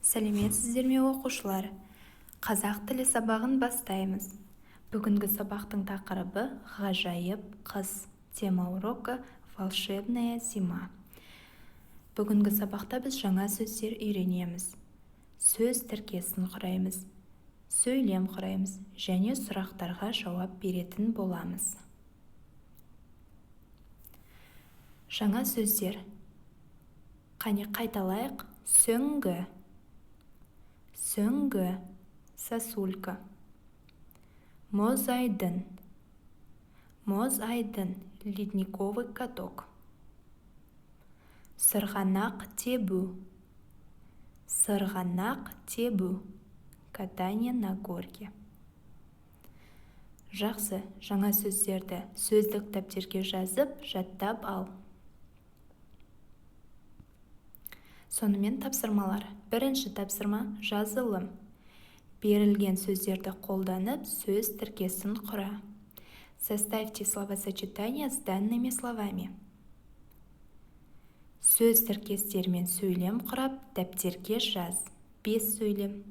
Сәлеметсіздер ме оқушылар? Қазақ тілі сабағын бастаймыз. Бүгінгі сабақтың тақырыбы ғажайып қыс. Тема урока волшебная зима. Бүгінгі сабақта біз жаңа сөздер үйренеміз. Сөз тіркесін құраймыз, сөйлем құраймыз және сұрақтарға жауап беретін боламыз. Жаңа сөздер. Қане қайталайық. Сөңгі. Сөңгі, сосулька. Мұз айдын. Мұз айдын, ледниковый каток. Сырғанақ тебу. Сырғанақ тебу, катание на горке. Жақсы, жаңа сөздерді сөздік дәптерге жазып, жаттап ал. Сонымен тапсырмалар. Бірінші тапсырма жазылым. Берілген сөздерді қолданып, сөз тіркесін құра. Составьте словосочетания с данными словами. Сөз тіркестермен сөйлем құрап, дәптерге жаз. 5 сөйлем.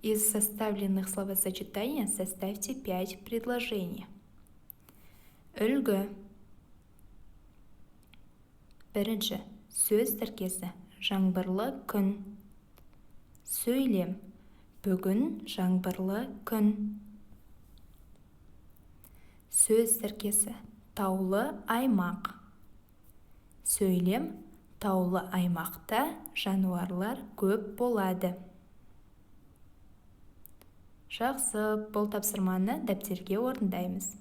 Из составленных словосочетаний составьте 5 предложений. Үлгі. Бірінші. Сөз тіркесі. Жаңбырлы күн. Сөйлем. Бүгін жаңбырлы күн. Сөз тіркесі. Таулы аймақ. Сөйлем. Таулы аймақта жануарлар көп болады. Жақсы, бұл тапсырманы дәптерге орындаймыз.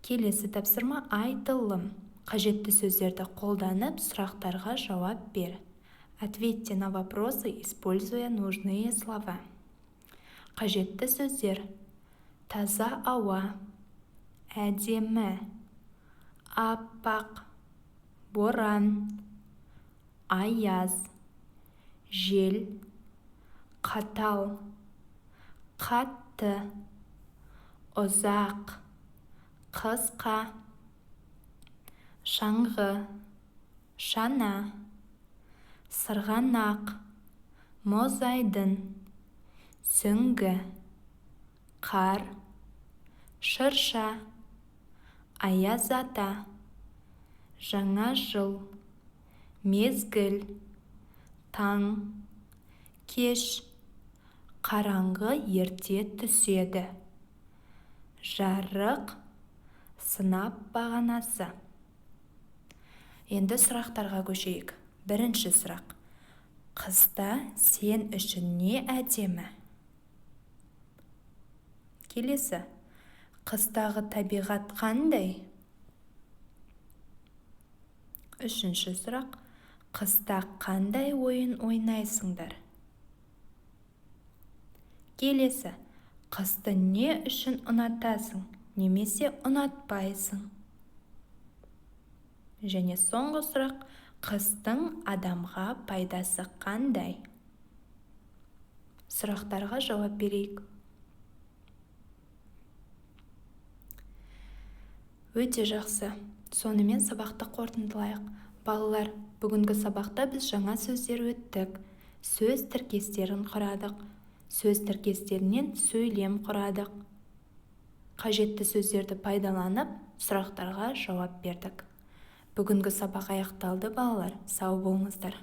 Келесі тапсырма айтылым. Қажетті сөздерді қолданып, сұрақтарға жауап бер. Ответьте на вопросы, используя нужные слова. Қажетті сөздер. Таза ауа, әдемі, аппақ, боран, аяз, жел, қатал, қатты, ұзақ, қысқа, шаңғы, шана, сырғанақ, мұз айдын, сүңгі, қар, шырша, аяз ата, жаңа жыл, мезгіл, таң, кеш, қараңғы ерте түседі, жарық, сынап бағанасы. Енді сұрақтарға көшейік. Бірінші сұрақ. Қыста сен үшін не әдемі? Келесі. Қыстағы табиғат қандай? Үшінші сұрақ. Қыста қандай ойын ойнайсыңдар? Келесі. Қысты не үшін ұнатасың, немесе ұнатпайсың? Және соңғы сұрақ. Қыстың адамға пайдасы қандай? Сұрақтарға жауап берейік. Өте жақсы. Сонымен сабақты қорытындылайық. Балалар, бүгінгі сабақта біз жаңа сөздер өттік. Сөз тіркестерін құрадық. Сөз тіркестерінен сөйлем құрадық. Қажетті сөздерді пайдаланып, сұрақтарға жауап бердік. Бүгінгі сабақ аяқталды, балалар. Сау болыңыздар.